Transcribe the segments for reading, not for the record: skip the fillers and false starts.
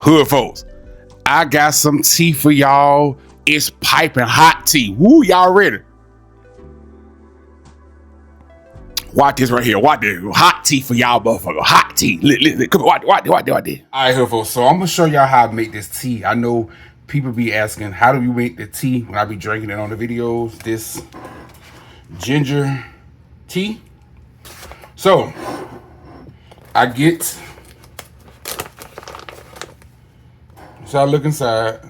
Hood folks, I got some tea for y'all. It's piping hot tea. Woo, y'all ready? Watch this right here. Watch this. Hot tea for y'all, motherfucker. Hot tea. Come on, watch this. All right, hood folks. So I'm going to show y'all how I make this tea. I know people be asking, how do we make the tea when I be drinking it on the videos? This ginger tea. So I get... So I look inside.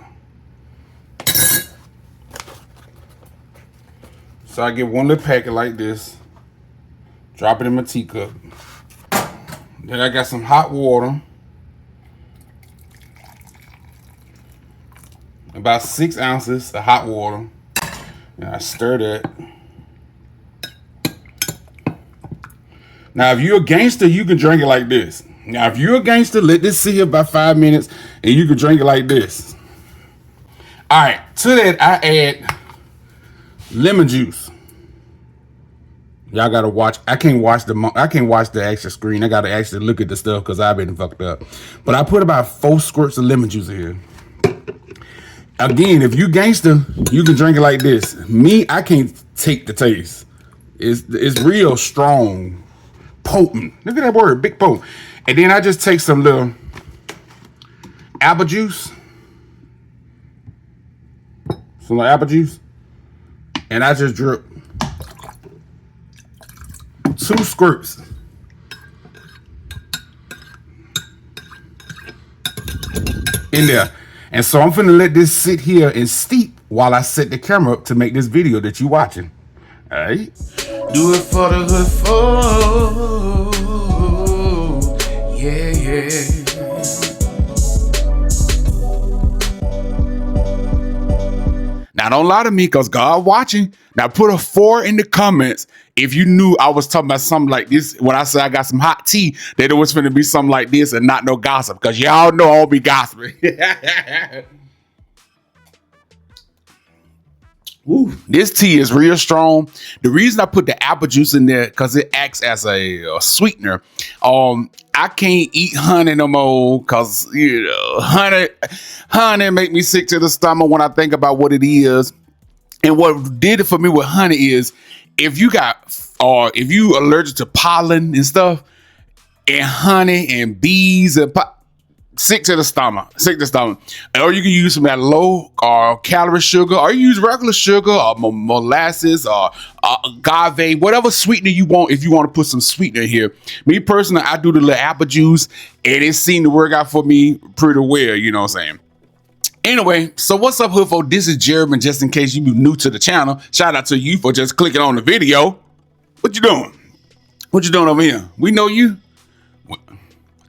So I get one little packet like this. Drop it in my teacup. Then I got some hot water. About 6 ounces of hot water. And I stir that. Now, if you're a gangster, you can drink it like this. Now, if you're a gangster, let this sit here about 5 minutes and you can drink it like this. All right, to that, I add lemon juice. Y'all gotta watch. I can't watch the actual screen. I gotta actually look at the stuff because I've been fucked up. But I put about 4 squirts of lemon juice in here. Again, if you gangster, you can drink it like this. Me, I can't take the taste. It's real strong, potent. Look at that word, big potent. And then I just take some little apple juice. And I just drip 2 squirts. In there. And so I'm finna let this sit here and steep while I set the camera up to make this video that you watching. All right? Do it for the hood folk. Yeah. Now, don't lie to me, because God watching. Now, put a 4 in the comments if you knew I was talking about something like this. When I said I got some hot tea, that it was going to be something like this and not no gossip, because y'all know I don't be gossiping. Ooh, this tea is real strong. The reason I put the apple juice in there, because it acts as a sweetener. I can't eat honey no more because, honey make me sick to the stomach when I think about what it is. And what did it for me with honey is, if you allergic to pollen and stuff, and honey and bees and sick to the stomach. Or you can use some of that low calorie sugar, or you use regular sugar or molasses or agave, whatever sweetener you want. If you want to put some sweetener here, me personally, I do the little apple juice, and it seemed to work out for me pretty well. You know what I'm saying? Anyway, so what's up, hood folk? This is Jeremy. Just in case you be new to the channel, shout out to you for just clicking on the video. What you doing? What you doing over here? We know you. What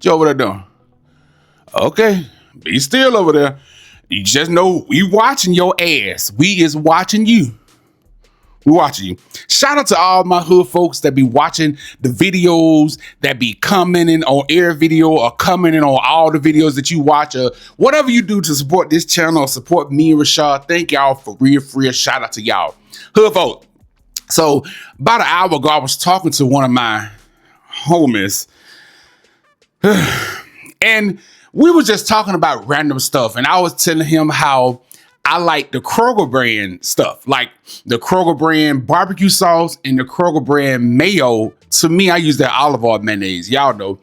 you over there doing? Okay, be still over there. You just know we watching your ass. We is watching you. We watching you. Shout out to all my hood folks that be watching the videos, that be commenting on every video or commenting on all the videos that you watch, or whatever you do to support this channel or support me and Rashad. Thank y'all for real free. Shout out to y'all. Hood folks. So about an hour ago, I was talking to one of my homies. And we were just talking about random stuff, and I was telling him how I like the Kroger brand stuff, like the Kroger brand barbecue sauce and the Kroger brand mayo. To me, I use that olive oil mayonnaise. Y'all know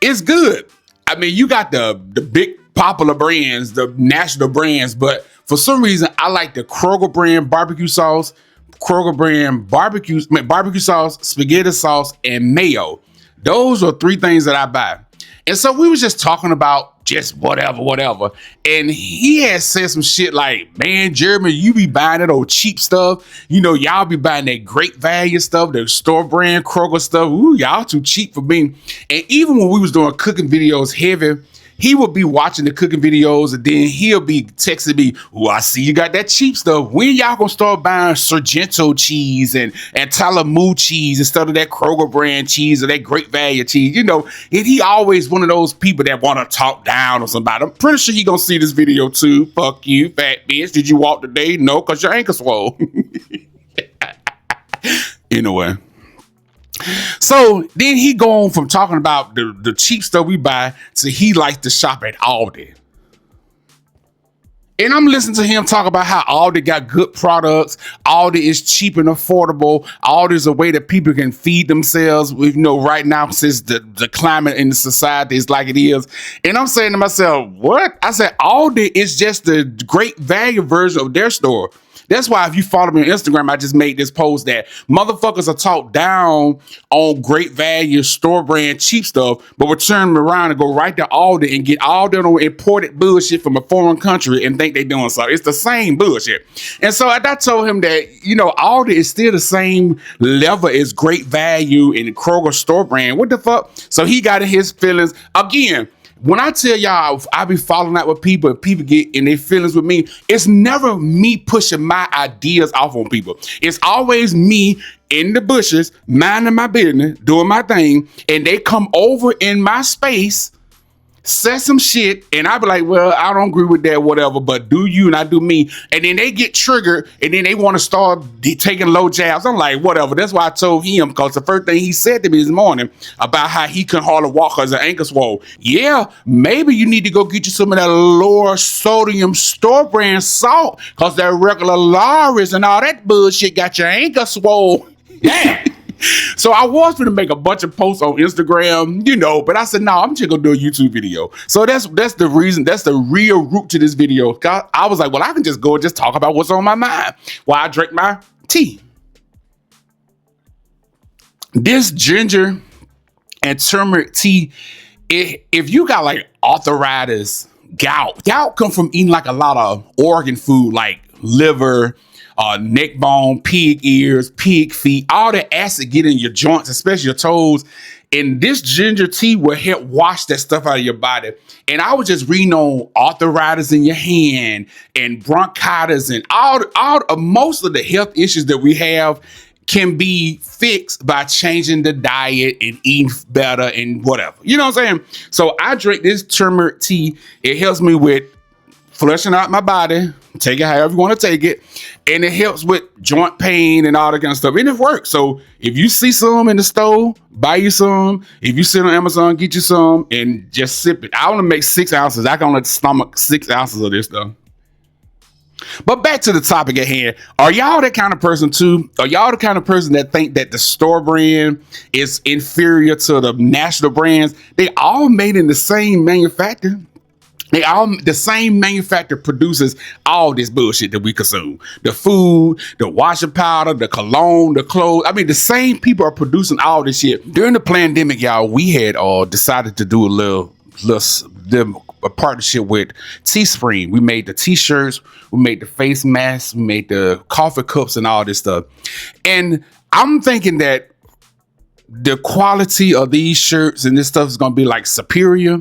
it's good. I mean, you got the big popular brands, the national brands, but for some reason, I like the Kroger brand barbecue sauce, Kroger brand barbecue sauce, spaghetti sauce, and mayo. Those are 3 things that I buy. And so we was just talking about just whatever. And he had said some shit like, man, Jeremy, you be buying that old cheap stuff. You know, y'all be buying that great value stuff, the store brand Kroger stuff. Ooh, y'all too cheap for me. And even when we was doing cooking videos heavy, he would be watching the cooking videos, and then he'll be texting me, oh, I see you got that cheap stuff. When y'all gonna start buying Sargento cheese and Talamu cheese instead of that Kroger brand cheese or that great value cheese? You know, and he always one of those people that want to talk down on somebody. I'm pretty sure he gonna see this video too. Fuck you, fat bitch. Did you walk today? No, because your ankle swole. Anyway. So then he go on from talking about the cheap stuff we buy to he likes to shop at Aldi. And I'm listening to him talk about how Aldi got good products, Aldi is cheap and affordable, Aldi is a way that people can feed themselves, right now since the climate in the society is like it is. And I'm saying to myself, what? I said, Aldi is just the great value version of their store. That's why if you follow me on Instagram, I just made this post that motherfuckers are talked down on great value, store brand, cheap stuff, but we're turning around and go right to Aldi and get all their imported bullshit from a foreign country and think they're doing something. It's the same bullshit. And so I told him that, Aldi is still the same level as great value in the Kroger store brand. What the fuck? So he got in his feelings. Again, when I tell y'all I be following out with people and people get in their feelings with me, it's never me pushing my ideas off on people. It's always me in the bushes, minding my business, doing my thing, and they come over in my space, say some shit, and I be like, well, I don't agree with that, whatever, but do you and I do me. And then they get triggered, and then they want to start taking low jabs. I'm like, whatever. That's why I told him, because the first thing he said to me this morning about how he couldn't hardly walk because his ankle swole. Yeah, maybe you need to go get you some of that lower sodium store brand salt, because that regular Lawry's and all that bullshit got your ankle swole. Yeah. So I was going to make a bunch of posts on Instagram, but I said, no, I'm just going to do a YouTube video. So that's the reason, that's the real root to this video. I was like, well, I can just go and just talk about what's on my mind while I drink my tea. This ginger and turmeric tea, if you got like arthritis, gout come from eating like a lot of organ food, like liver, neck bone, pig ears, pig feet, all the acid get in your joints, especially your toes. And this ginger tea will help wash that stuff out of your body. And I was just reading on arthritis in your hand and bronchitis and most of the health issues that we have can be fixed by changing the diet and eating better and whatever. You know what I'm saying? So I drink this turmeric tea. It helps me with flushing out my body. Take it however you want to take it. And it helps with joint pain and all that kind of stuff. And it works. So if you see some in the store, buy you some. If you sit on Amazon, get you some and just sip it. I want to make 6 ounces. I can only stomach 6 ounces of this stuff. But back to the topic at hand. Are y'all that kind of person too? Are y'all the kind of person that think that the store brand is inferior to the national brands? They all made in the same manufacturer. The same manufacturer produces all this bullshit that we consume. The food, the washing powder, the cologne, the clothes. I mean, the same people are producing all this shit. During the pandemic, y'all, we had decided to do a partnership with Teespring. We made the t-shirts, we made the face masks, we made the coffee cups and all this stuff. And I'm thinking that the quality of these shirts and this stuff is going to be like superior.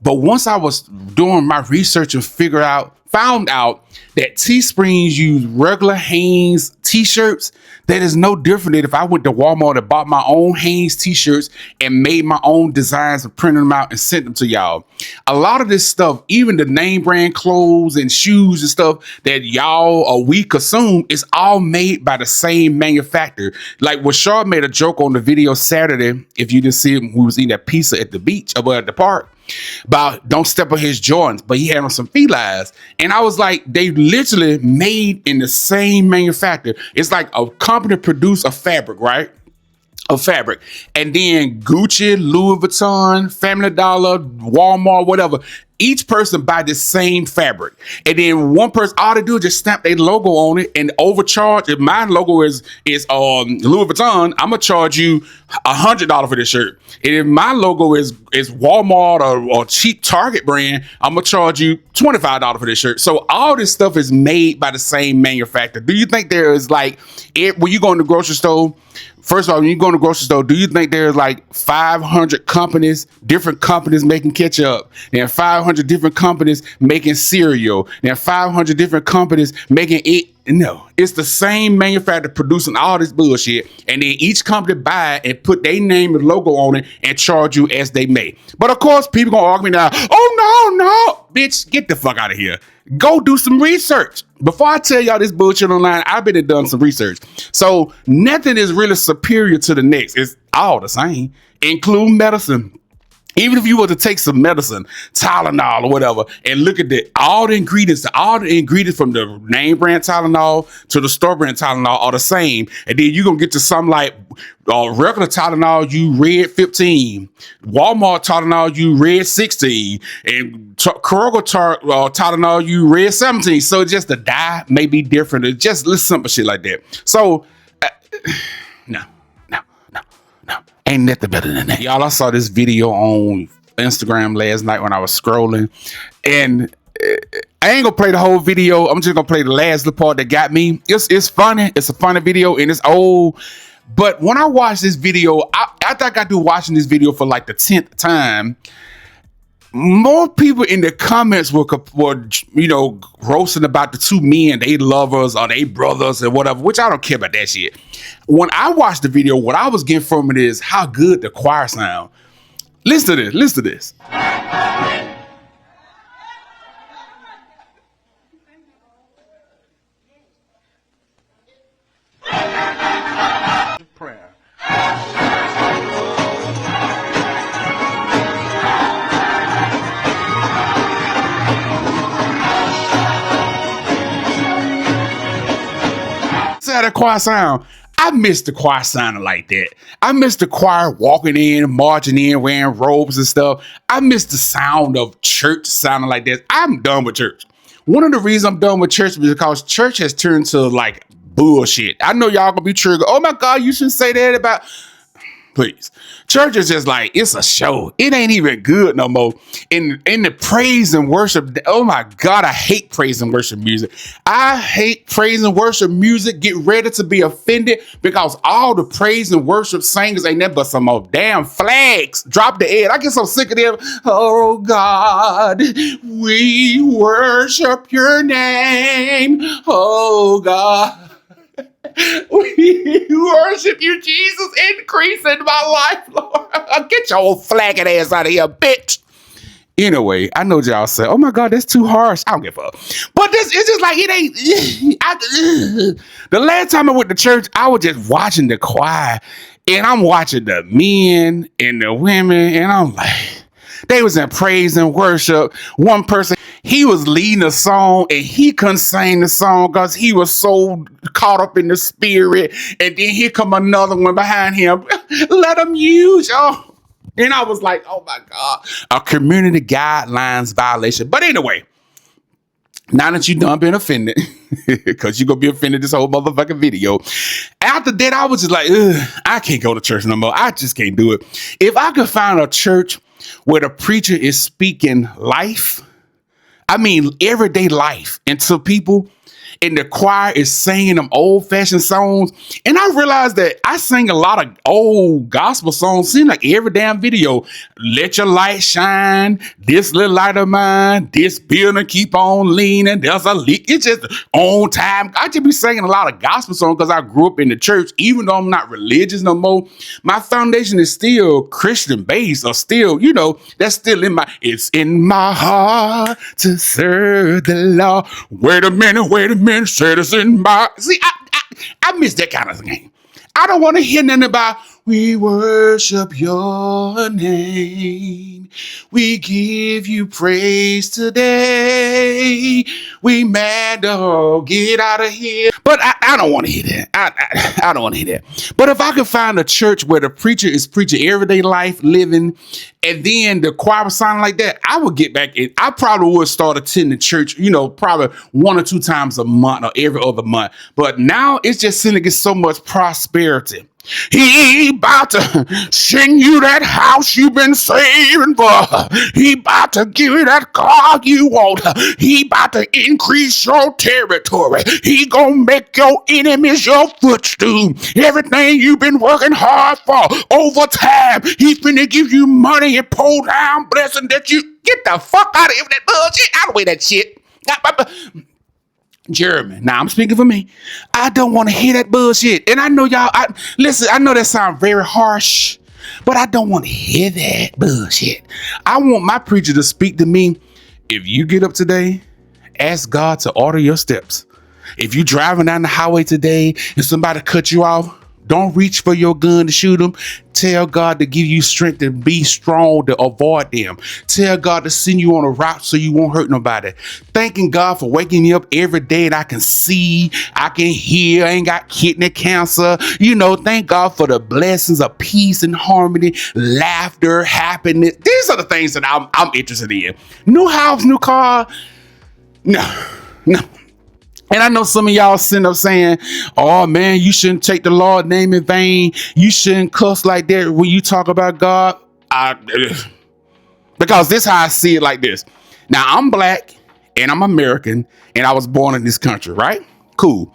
But once I was doing my research and found out that Teesprings use regular Hanes t-shirts, that is no different than if I went to Walmart and bought my own Hanes t-shirts and made my own designs and printed them out and sent them to y'all. A lot of this stuff, even the name brand clothes and shoes and stuff that y'all or we consume, is all made by the same manufacturer. Like Rashard made a joke on the video Saturday, if you didn't see him, we was eating that pizza at the beach, at the park, about don't step on his Jordans, but he had on some felines. And I was like, they literally made in the same manufacturer. It's like a company produced a fabric, right? A fabric. And then Gucci, Louis Vuitton, Family Dollar, Walmart, whatever. Each person buy the same fabric. And then one person, all they do is just stamp their logo on it and overcharge. If my logo is Louis Vuitton, I'm going to charge you $100 for this shirt. And if my logo is Walmart or cheap Target brand, I'm going to charge you $25 for this shirt. So all this stuff is made by the same manufacturer. Do you think there is like, when you go in the grocery store, first of all, when you go to the grocery store, do you think there's like 500 companies, different companies making ketchup? There are 500 different companies making cereal. There are 500 different companies making it. No, it's the same manufacturer producing all this bullshit. And then each company buy and put their name and logo on it and charge you as they may. But of course, people gonna argue now, oh, no, bitch, get the fuck out of here. Go do some research. Before I tell y'all this bullshit online, I've been and done some research. So nothing is really superior to the next. It's all the same, including medicine. Even if you were to take some medicine, Tylenol or whatever, and look at all the ingredients from the name brand Tylenol to the store brand Tylenol are the same. And then you're going to get to something like regular Tylenol, you red 15, Walmart Tylenol, you red 16, and Kroger Tylenol, you red 17. So just the dye may be different. It's just little simple shit like that. So, no. Ain't nothing better than that. Y'all, I saw this video on Instagram last night when I was scrolling, and I ain't gonna play the whole video. I'm just gonna play the last little part that got me. It's funny. It's a funny video, and it's old. But when I watched this video, after I got through watching this video for like the 10th time, more people in the comments were roasting about the two men, they lovers or they brothers or whatever, which I don't care about that shit. When I watched the video, what I was getting from it is how good the choir sound. Listen to this. Prayer. How the choir sound. I miss the choir sounding like that. I miss the choir walking in, marching in, wearing robes and stuff. I miss the sound of church sounding like that. I'm done with church. One of the reasons I'm done with church is because church has turned to like bullshit. I know y'all gonna be triggered. Oh my God, you shouldn't say that about... Please. Church is just like, it's a show. It ain't even good no more. In the praise and worship, oh my God, I hate praise and worship music. I hate praise and worship music. Get ready to be offended because all the praise and worship singers ain't nothing but some old damn flags. Drop the head. I get so sick of them. Oh God, we worship your name. Oh God. We worship you, Jesus. Increase in my life, Lord. Get your old flagging ass out of here, bitch. Anyway, I know y'all say, oh my God, that's too harsh. I don't give a fuck. But this is just like, it ain't. The last time I went to church, I was just watching the choir, and I'm watching the men and the women, and I'm like, they was in praise and worship. One person, he was leading a song and he couldn't sing the song because he was so caught up in the spirit. And then here come another one behind him. Let him use y'all. And I was like, oh my God, a community guidelines violation. But anyway, now that you done been offended, because you're going to be offended this whole motherfucking video. After that, I was just like, I can't go to church no more. I just can't do it. If I could find a church where the preacher is speaking life, I mean, everyday life into people, and the choir is singing them old-fashioned songs. And I realized that I sing a lot of old gospel songs, seem like every damn video. Let your light shine, this little light of mine, this building keep on leaning, there's a leak. It's just on time. I just be singing a lot of gospel songs because I grew up in the church. Even though I'm not religious no more, my foundation is still Christian based, or still, that's still it's in my heart to serve the Lord. Wait a minute, said it's in my... See, I miss that kind of thing. I don't want to hear nothing about, we worship your name. We give you praise today. We mad, get out of here. But I don't want to hear that. I don't want to hear that. But if I could find a church where the preacher is preaching everyday life, living, and then the choir was sounding like that, I would get back in. I probably would start attending church, probably 1 or 2 times a month or every other month. But now it's just seeming to get so much prosperity. He about to send you that house you've been saving for. He about to give you that car you want. He about to increase your territory. He gonna make your enemies your footstool. Everything you've been working hard for over time, he's finna give you money and pull down blessing that you get the fuck out of here with that bullshit. Out of the way that shit. Jeremy, now I'm speaking for me. I don't want to hear that bullshit. And I know y'all, listen, I know that sounds very harsh, but I don't want to hear that bullshit. I want my preacher to speak to me. If you get up today, ask God to order your steps. If you're driving down the highway today and somebody cut you off, Don't reach for your gun to shoot them. Tell God to give you strength to be strong to avoid them. Tell God to send you on a route so you won't hurt nobody. Thanking God for waking me up every day and I can see, I can hear, I ain't got kidney cancer. Thank God for the blessings of peace and harmony, laughter, happiness. These are the things that I'm interested in. New house, new car. No. And I know some of y'all sitting up saying, oh man, you shouldn't take the Lord's name in vain. You shouldn't cuss like that when you talk about God. Because this is how I see it like this. Now I'm black and I'm American and I was born in this country, right? Cool.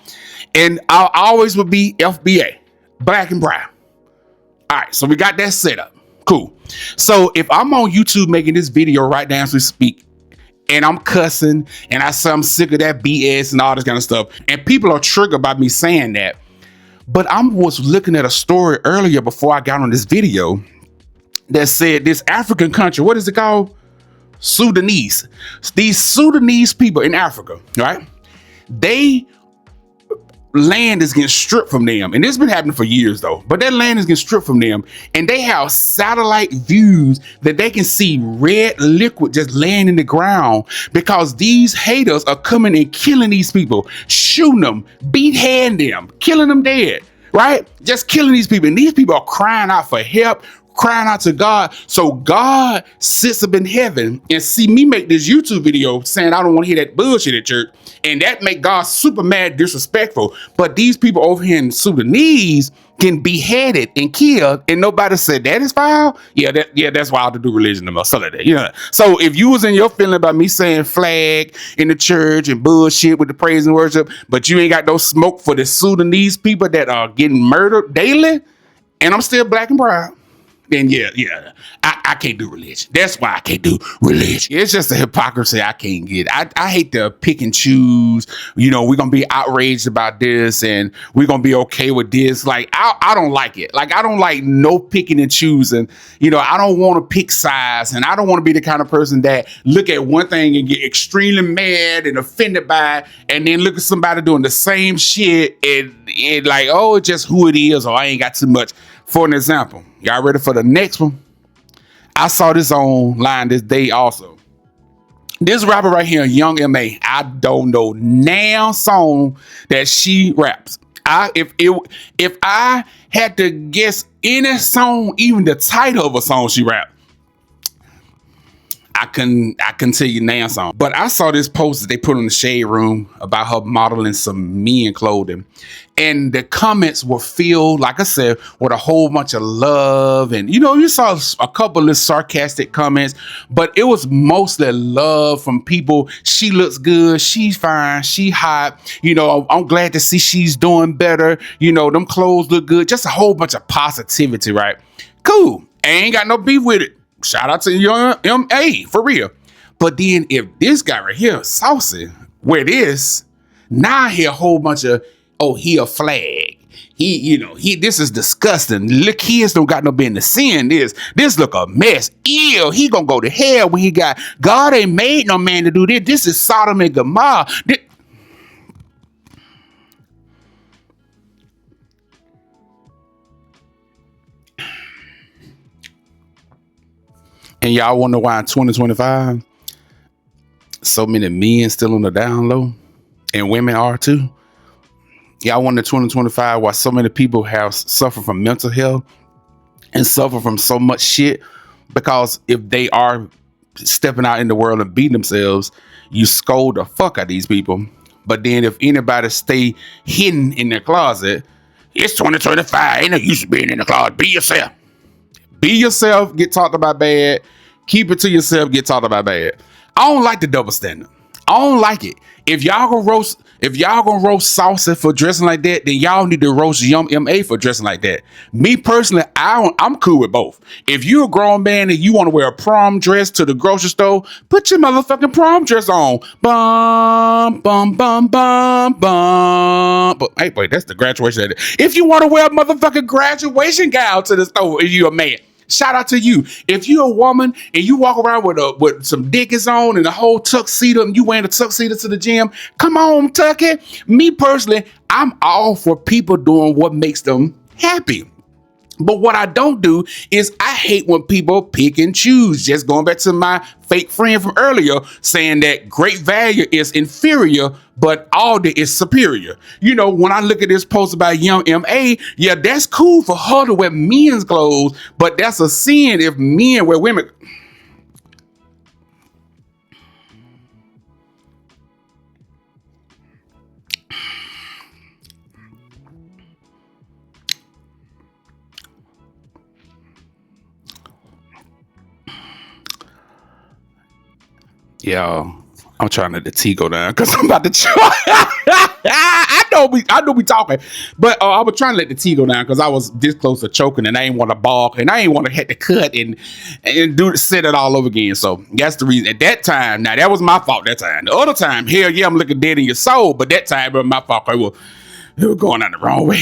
And I always would be FBA, black and brown. All right, so we got that set up. Cool. So if I'm on YouTube making this video right now as we speak, and I'm cussing, and I say I'm sick of that BS and all this kind of stuff, and people are triggered by me saying that. But I was looking at a story earlier before I got on this video that said this African country, what is it called? Sudanese. These Sudanese people in Africa, right? They land is getting stripped from them, and this has been happening for years though, but that land is getting stripped from them, and they have satellite views that they can see red liquid just laying in the ground because these haters are coming and killing these people, shooting them, beheading them, killing them dead, right? Just killing these people, and these people are crying out for help, crying out to God. So God sits up in heaven and see me make this YouTube video saying I don't want to hear that bullshit at church, and that make God super mad, disrespectful. But these people over here in Sudanese can be beheaded and killed, and nobody said that is foul. That's wild to do religion and stuff like that. So if you was in your feeling about me saying flag in the church and bullshit with the praise and worship, but you ain't got no smoke for the Sudanese people that are getting murdered daily, and I'm still black and brown, then I can't do religion. That's why I can't do religion. It's just a hypocrisy I can't get. I hate to pick and choose. We're gonna be outraged about this and we're gonna be okay with this. Like I don't like it. Like I don't like no picking and choosing. I don't want to pick sides, and I don't want to be the kind of person that look at one thing and get extremely mad and offended by it, and then look at somebody doing the same shit and like, oh, it's just who it is, or I ain't got too much. For an example, y'all ready for the next one? I saw this online this day also. This rapper right here, Young M.A., I don't know now song that she raps. If I had to guess any song, even the title of a song she raps, I can tell you now song. But I saw this post that they put in the Shade Room about her modeling some men clothing, and the comments were filled, like I said, with a whole bunch of love. And you saw a couple of sarcastic comments, but it was mostly love from people. She looks good, she's fine, she hot, I'm glad to see she's doing better, them clothes look good, just a whole bunch of positivity, right? Cool. I ain't got no beef with it. Shout out to Young M.A. for real. But then if this guy right here, Saucy, where this, now I hear a whole bunch of, oh, he a flag. This is disgusting. Look, kids don't got no business seeing this. This look a mess. Ew, he gonna go to hell when God ain't made no man to do this. This is Sodom and Gomorrah. And y'all wonder why in 2025, so many men still on the down low, and women are too. Y'all wonder in 2025 why so many people have suffered from mental health and suffer from so much shit, because if they are stepping out in the world and beating themselves, you scold the fuck out of these people. But then if anybody stay hidden in their closet, it's 2025, ain't no use being in the closet. Be yourself. Be yourself, get talked about bad. Keep it to yourself, get talked about bad. I don't like the double standard. I don't like it. If y'all gonna roast Saucy for dressing like that, then y'all need to roast Young M.A. for dressing like that. Me personally, I'm cool with both. If you're a grown man and you want to wear a prom dress to the grocery store, put your motherfucking prom dress on. Bum, bum, bum, bum, bum. But hey, wait, that's the graduation. If you want to wear a motherfucking graduation gown to the store, if you're a man, shout out to you. If you're a woman and you walk around with some dickies on and a whole tuxedo, and you wearing a tuxedo to the gym, come on, tuck it. Me personally, I'm all for people doing what makes them happy. But what I don't do is I hate when people pick and choose. Just going back to my fake friend from earlier saying that great value is inferior, but Aldi is superior. You know, when I look at this post about young MA, yeah, that's cool for her to wear men's clothes, but that's a sin if men wear women. Yeah, I'm trying to let the tea go down because I'm about to try. I know we talking, but I was trying to let the tea go down because I was this close to choking and I ain't want to balk and I ain't want to hit the cut and set it all over again. So that's the reason. At that time, now that was my fault. That time, the other time, hell yeah, I'm looking dead in your soul, but that time it was my fault. It was going on the wrong way.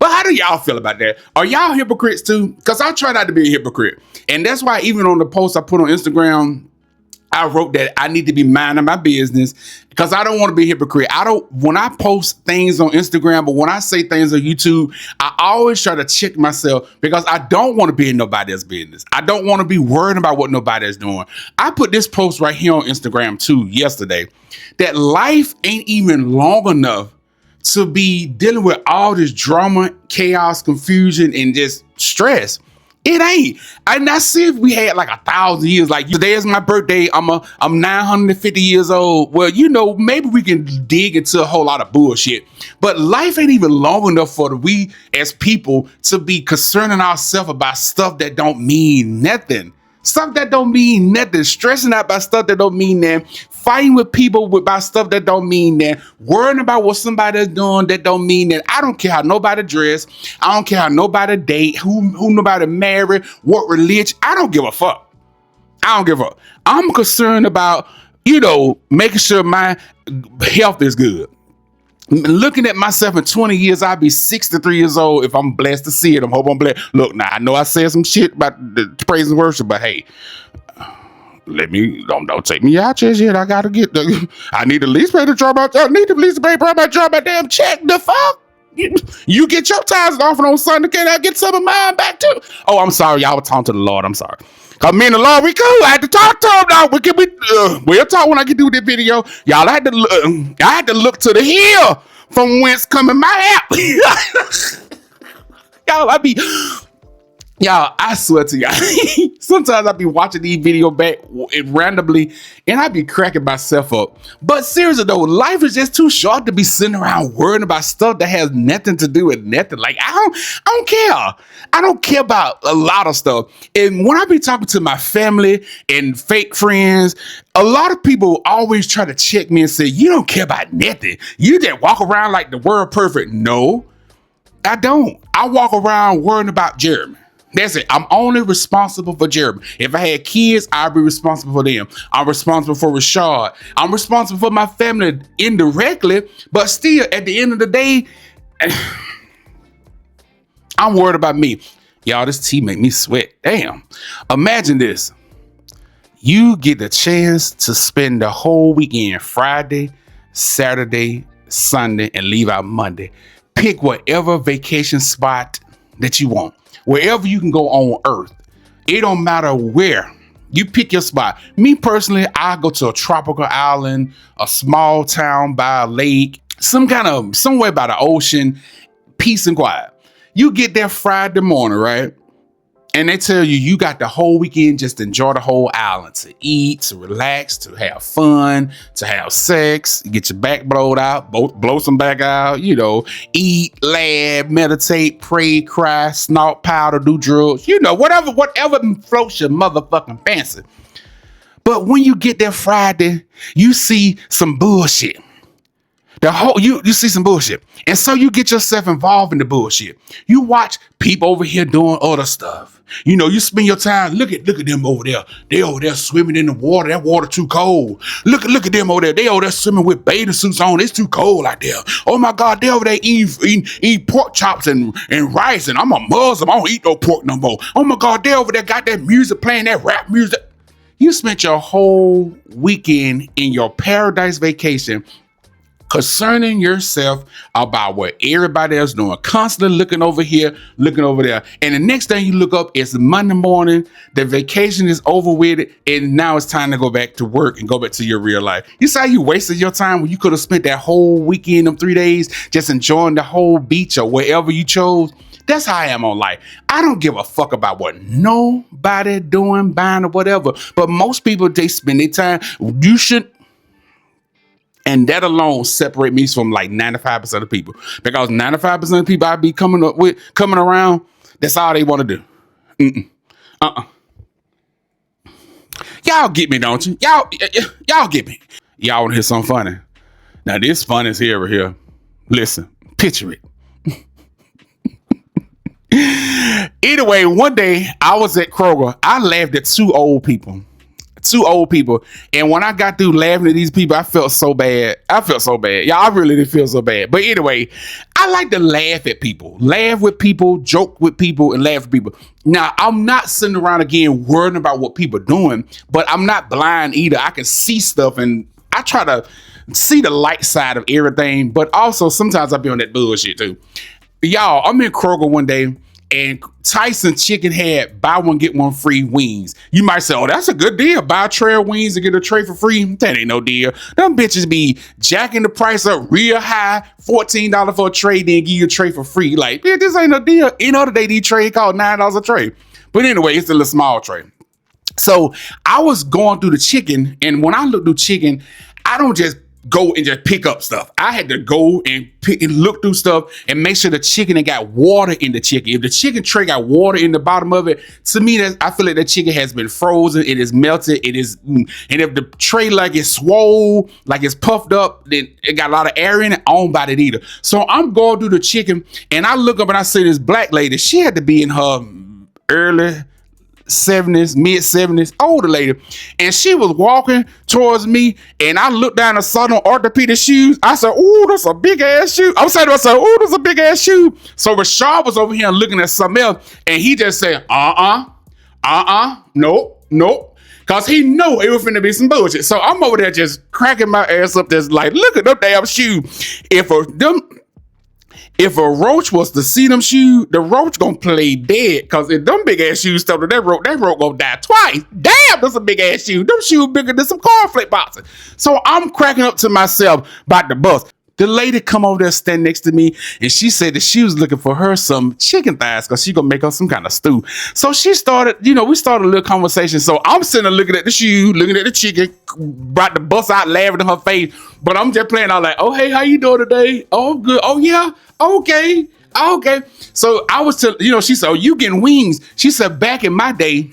But how do y'all feel about that? Are y'all hypocrites too? Because I try not to be a hypocrite, and that's why even on the post I put on Instagram, I wrote that I need to be minding my business because I don't want to be a hypocrite. When I post things on Instagram, but when I say things on YouTube, I always try to check myself because I don't want to be in nobody else's business. I don't want to be worried about what nobody is doing. I put this post right here on Instagram too yesterday that life ain't even long enough to be dealing with all this drama, chaos, confusion, and just stress. It ain't. And I see if we had like 1,000 years, like today is my birthday, I'm 950 years old. Well, you know, maybe we can dig into a whole lot of bullshit. But life ain't even long enough for we as people to be concerning ourselves about stuff that don't mean nothing. Stuff that don't mean nothing. Stressing out about stuff that don't mean nothing. Fighting with people about stuff that don't mean that. Worrying about what somebody's doing that don't mean that. I don't care how nobody dress. I don't care how nobody date. Who nobody marry. What religion. I don't give a fuck. I don't give a fuck. I'm concerned about, you know, making sure my health is good. Looking at myself in 20 years, I'll be 63 years old if I'm blessed to see it. I'm hoping I'm blessed. Look, now I know I said some shit about the praise and worship, but hey, don't take me out just yet. I gotta I need at least pay the job out. I need at least pay my job my damn check. The fuck? You get your tithes offered on Sunday. Can I get some of mine back too? Oh, I'm sorry. Y'all were talking to the Lord. I'm sorry. Cause me and the Lord, we cool. I had to talk to him now. We'll talk when I get through this video. Y'all, I had to look to the hill from whence coming my help. Y'all, I swear to y'all, sometimes I be watching these videos back randomly and I be cracking myself up. But seriously though, life is just too short to be sitting around worrying about stuff that has nothing to do with nothing. Like, I don't care. I don't care about a lot of stuff. And when I be talking to my family and fake friends, a lot of people always try to check me and say, you don't care about nothing. You just walk around like the world perfect. No, I don't. I walk around worrying about Jeremy. That's it. I'm only responsible for Jeremy. If I had kids, I'd be responsible for them. I'm responsible for Rashard. I'm responsible for my family indirectly, but still, at the end of the day, I'm worried about me. Y'all, this tea make me sweat. Damn. Imagine this. You get the chance to spend the whole weekend, Friday, Saturday, Sunday, and leave out Monday. Pick whatever vacation spot that you want. Wherever you can go on earth. It don't matter where. You pick your spot. Me personally, I go to a tropical island, a small town by a lake, somewhere by the ocean, peace and quiet. You get there Friday morning, right? And they tell you got the whole weekend just to enjoy the whole island, to eat, to relax, to have fun, to have sex, get your back blowed out, blow some back out, you know, eat, laugh, meditate, pray, cry, snort powder, do drugs, you know, whatever floats your motherfucking fancy. But when you get there Friday, you see some bullshit. You see some bullshit. And so you get yourself involved in the bullshit. You watch people over here doing other stuff. You know, you spend your time, look at them over there. They over there swimming in the water. That water too cold. Look at them over there. They over there swimming with bathing suits on. It's too cold out there. Oh my God, they over there eating pork chops and rice. And I'm a Muslim. I don't eat no pork no more. Oh my God, they over there got that music playing, that rap music. You spent your whole weekend in your paradise vacation concerning yourself about what everybody else doing, constantly looking over here, looking over there. And the next thing you look up is Monday morning, the vacation is over with, and now it's time to go back to work and go back to your real life. You see how you wasted your time when you could have spent that whole weekend, them 3 days, just enjoying the whole beach or wherever you chose? That's how I am on life. I don't give a fuck about what nobody doing, buying, or whatever. But most people, they spend their time. You should. And that alone separate me from like 95% of people. Because 95% of people I be coming around, that's all they want to do. Y'all get me, don't you? Y'all get me. Y'all want to hear something funny? Now this fun is here over here. Listen, picture it. Anyway, one day I was at Kroger. I laughed at two old people. And when I got through laughing at these people, I felt so bad. Yeah, I really did feel so bad. But anyway, I like to laugh at people, laugh with people, joke with people, and laugh with people. Now, I'm not sitting around again worrying about what people are doing, but I'm not blind either. I can see stuff, and I try to see the light side of everything. But also, sometimes I be on that bullshit too. Y'all, I'm in Kroger one day, and Tyson Chicken had buy one, get one free wings. You might say, oh, that's a good deal. Buy a tray of wings and get a tray for free. That ain't no deal. Them bitches be jacking the price up real high, $14 for a tray, then give you a tray for free. Like, yeah, this ain't no deal. Any other day, these trays cost $9 a tray. But anyway, it's a little small tray. So I was going through the chicken, and when I look through chicken, I don't just go and just pick up stuff. I had to go and pick and look through stuff and make sure the chicken ain't got water in the chicken. If the chicken tray got water in the bottom of it, to me, I feel like the chicken has been frozen. It is melted. It is, and if the tray like it's swole, like it's puffed up, then it got a lot of air in it, I don't buy it either. So I'm going through the chicken, and I look up and I see this black lady. She had to be in her early 70s, mid 70s, older lady, and she was walking towards me, and I looked down and saw them orthopedic shoes. I said, "Ooh, that's a big ass shoe." I'm saying to myself, "Ooh, that's a big ass shoe." So Rashard was over here looking at something else, and he just said, nope. Cause he knew it was finna be some bullshit. So I'm over there just cracking my ass up, just like, look at them damn shoe. If a roach was to see them shoes, the roach gonna play dead. Cause if them big ass shoes stuck to that roach gonna die twice. Damn, that's a big ass shoe. Them shoes bigger than some cornflake boxes. So I'm cracking up to myself about the bus. The lady come over there, stand next to me, and she said that she was looking for her some chicken thighs because she gonna make her some kind of stew. So she started, we started a little conversation. So I'm sitting there looking at the shoe, looking at the chicken, about to bust out laughing in her face. But I'm just playing out like, oh, hey, how you doing today? Oh, good. Oh, yeah. Okay. So I was telling, she said, oh, you getting wings? She said, back in my day,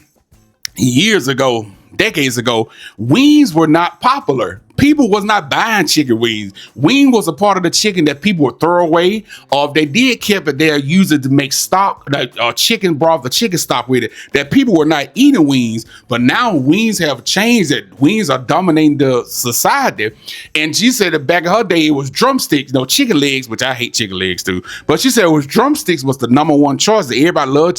years ago, decades ago, wings were not popular. People was not buying chicken wings. Wing was a part of the chicken that people would throw away, or if they did keep it, they'll use it to make stock, chicken broth, the chicken stock with it, that people were not eating wings. But now wings have changed. That wings are dominating the society. And she said that back in her day, it was drumsticks, chicken legs, which I hate chicken legs too. But she said it was drumsticks was the number one choice, that everybody loved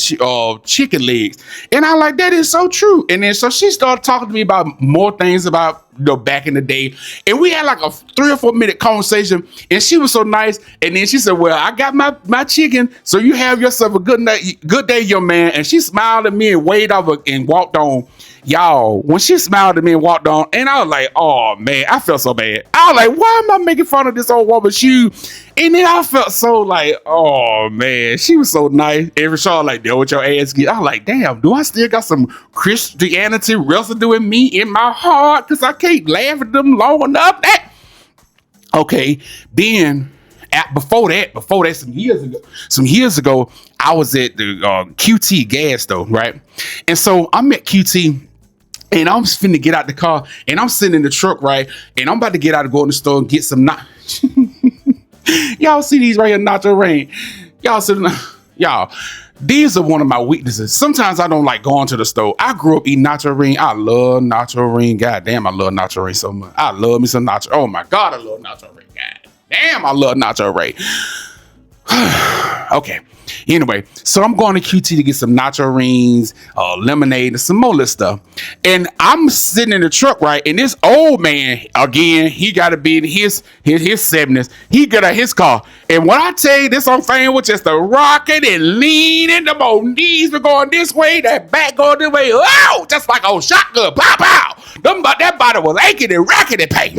chicken legs. And I like, that is so true. And then so she started talking to me about more things about back in the day, and we had like a 3 or 4 minute conversation, and she was so nice. And then she said, well, I got my chicken, so you have yourself a good day, young man. And she smiled at me and waved over and walked on. Y'all, when she smiled at me and walked on, and I was like, oh man, I felt so bad. I was like, why am I making fun of this old woman's shoe? And then I felt so like, oh man, she was so nice. And Rashard like, there what your ass get. I was like, damn, do I still got some Christianity residue in me, in my heart? Because I can't laugh at them long enough. Okay, then before that, some years ago, I was at the QT gas though, right? And so I'm at QT, and I'm finna get out the car, and I'm sitting in the truck, right? And I'm about to get out and go in the store and get some Y'all see these right here, nacho rain. Y'all, these are one of my weaknesses. Sometimes I don't like going to the store. I grew up eating nacho ring. I love nacho ring. God damn, I love nacho ring so much. I love me some nacho. Oh my God, I love nacho ring. God damn, I love nacho ring. Okay. Anyway, so I'm going to QT to get some nacho rings, lemonade, and some more little stuff. And I'm sitting in the truck, right? And this old man, again, he got to be in his 70s. He got out his car. And when I tell you this on fan was just a rocking and leaning, the both knees were going this way, that back going this way. Oh, just like a shotgun. Pow, pow. That body was aching and racking and pain.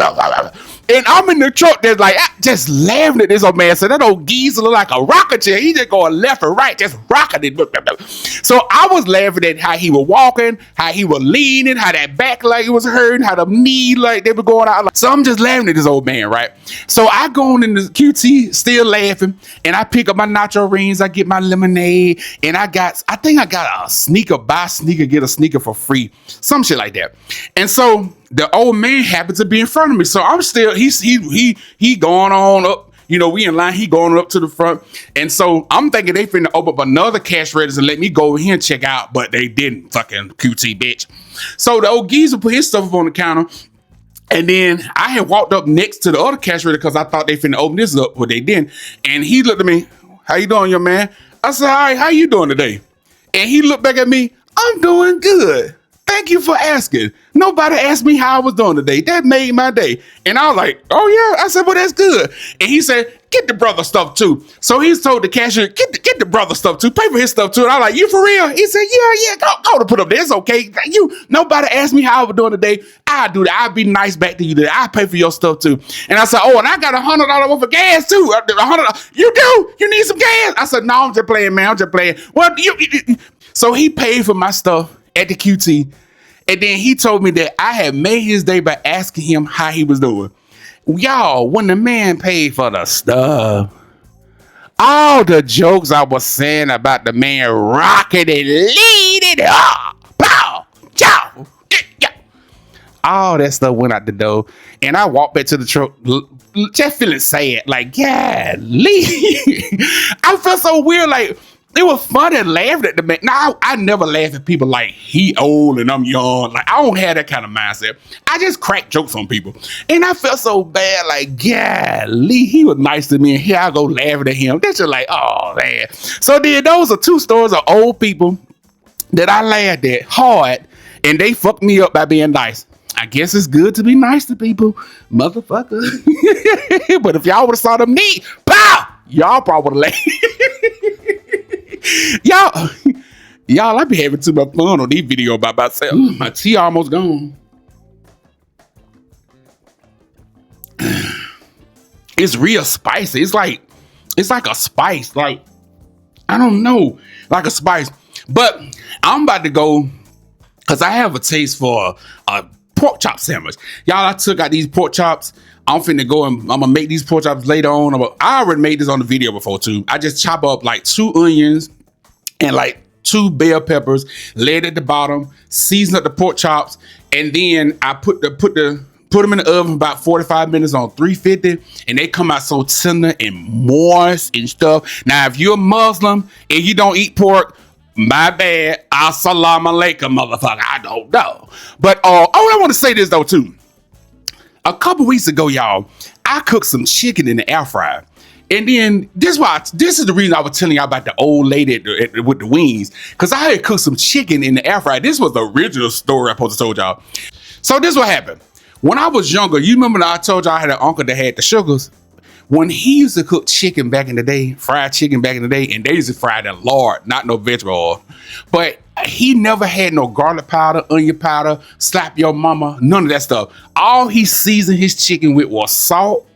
And I'm in the truck that's like, just laughing at this old man. So that old geezer look like a rocket chair. He just going left and right, just rocking it. So I was laughing at how he was walking, how he was leaning, how that back leg was hurting, how the knee like they were going out. So I'm just laughing at this old man, right? So I go on in the QT, still laughing, and I pick up my nacho rings, I get my lemonade, and I think I got a sneaker, buy a sneaker, get a sneaker for free, some shit like that. And so the old man happened to be in front of me. So I'm still, he going on up. You know, we in line, he going up to the front. And so I'm thinking they finna open up another cash register and let me go over here and check out, but they didn't, fucking QT bitch. So the old geezer put his stuff up on the counter. And then I had walked up next to the other cash register because I thought they finna open this up, but they didn't. And he looked at me, how you doing, young man? I said, all right, how you doing today? And he looked back at me, I'm doing good. Thank you for asking. Nobody asked me how I was doing today. That made my day. And I was like, oh yeah. I said, well, that's good. And he said, get the brother stuff too. So he's told the cashier, get the brother stuff too. Pay for his stuff too. And I was like, you for real? He said, yeah, go to put up there. It's okay. Nobody asked me how I was doing today. I do that. I'll be nice back to you today. I pay for your stuff too. And I said, oh, and I got $100 worth of gas too. $100. You do? You need some gas? I said, no, I'm just playing, man. I'm just playing. Well, so he paid for my stuff at the QT. And then he told me that I had made his day by asking him how he was doing. Y'all, when the man paid for the stuff, all the jokes I was saying about the man rocking and leading, pow, chow, yeah, all that stuff went out the door. And I walked back to the truck, just feeling sad, like, yeah, I felt so weird, like, it was funny laughing at the man. Now, I never laugh at people like he old and I'm young. Like, I don't have that kind of mindset. I just crack jokes on people. And I felt so bad, like, golly, he was nice to me. And here I go laughing at him. That's just like, oh, man. So then those are two stories of old people that I laughed at hard. And they fucked me up by being nice. I guess it's good to be nice to people, motherfucker. But if y'all would have saw them neat, pow, y'all probably would have laughed. Y'all, I be having too much fun on these videos by myself. My tea almost gone. It's real spicy. It's like a spice. Like, I don't know, like a spice. But I'm about to go because I have a taste for a pork chop sandwich. Y'all, I took out these pork chops. I'm finna go and I'm gonna make these pork chops later on. I already made this on the video before too. I just chop up like 2 onions and like 2 bell peppers, lay it at the bottom, season up the pork chops, and then I put them in the oven about 45 minutes on 350, and they come out so tender and moist and stuff. Now, if you're a Muslim and you don't eat pork, my bad. Assalamu alaikum, motherfucker. I don't know. But I want to say this though too. A couple weeks ago, y'all, I cooked some chicken in the air fryer. And then this is the reason I was telling y'all about the old lady with the wings. Because I had cooked some chicken in the air fryer. This was the original story I supposed to told y'all. So this is what happened. When I was younger, you remember that I told y'all I had an uncle that had the sugars? When he used to cook chicken back in the day, fried chicken back in the day, and they used to fry it in lard, not no vegetable oil. But he never had no garlic powder, onion powder, slap your mama, none of that stuff. All he seasoned his chicken with was salt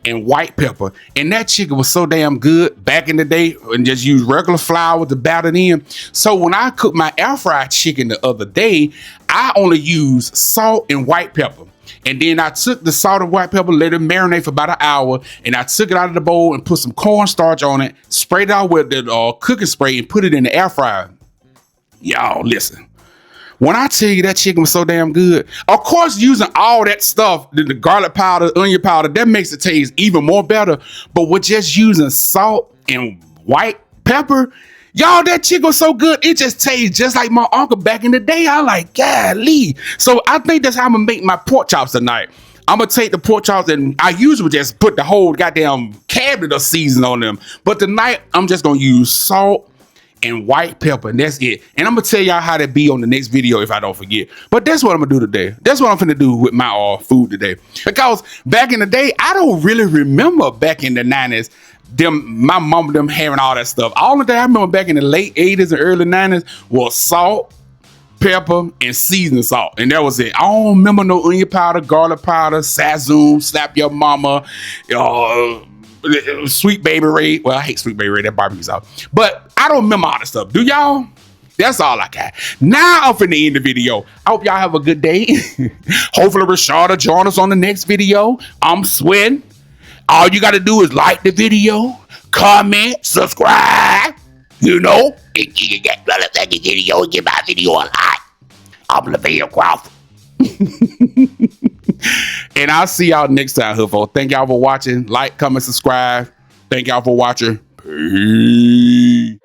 and white pepper. And that chicken was so damn good back in the day, and just use regular flour to batter it in. So when I cooked my air fried chicken the other day, I only used salt and white pepper. And then I took the salt and white pepper, let it marinate for about an hour, and I took it out of the bowl and put some cornstarch on it, sprayed it out with the cooking spray, and put it in the air fryer. Y'all, listen. When I tell you that chicken was so damn good, of course, using all that stuff, the garlic powder, onion powder, that makes it taste even more better. But with just using salt and white pepper, y'all, that chicken was so good. It just tastes just like my uncle back in the day. I like, golly. So I think that's how I'm gonna make my pork chops tonight. I'm gonna take the pork chops, and I usually just put the whole goddamn cabinet of seasoning on them. But tonight, I'm just gonna use salt and white pepper, and that's it. And I'm gonna tell y'all how that be on the next video if I don't forget. But that's what I'm gonna do today. That's what I'm finna do with my food today. Because back in the day, I don't really remember back in the 90s, my mom them having all that stuff. All the day I remember back in the late 80s and early 90s was salt, pepper, and seasoning salt, and that was it. I don't remember no onion powder, garlic powder, Sazon, Slap Your Mama, Sweet Baby Ray. Well, I hate Sweet Baby Ray, that barbecue sauce. But I don't remember all that stuff. Do y'all? That's all I got. Now I'm finna end the video. I hope y'all have a good day. Hopefully Rashard will join us on the next video. I'm sweating. All you gotta do is like the video, comment, subscribe. You know, if you get the video, give my video a like. I'm Lavelle Crawford. And I'll see y'all next time, hood folks. Thank y'all for watching. Like, comment, subscribe. Thank y'all for watching. Peace.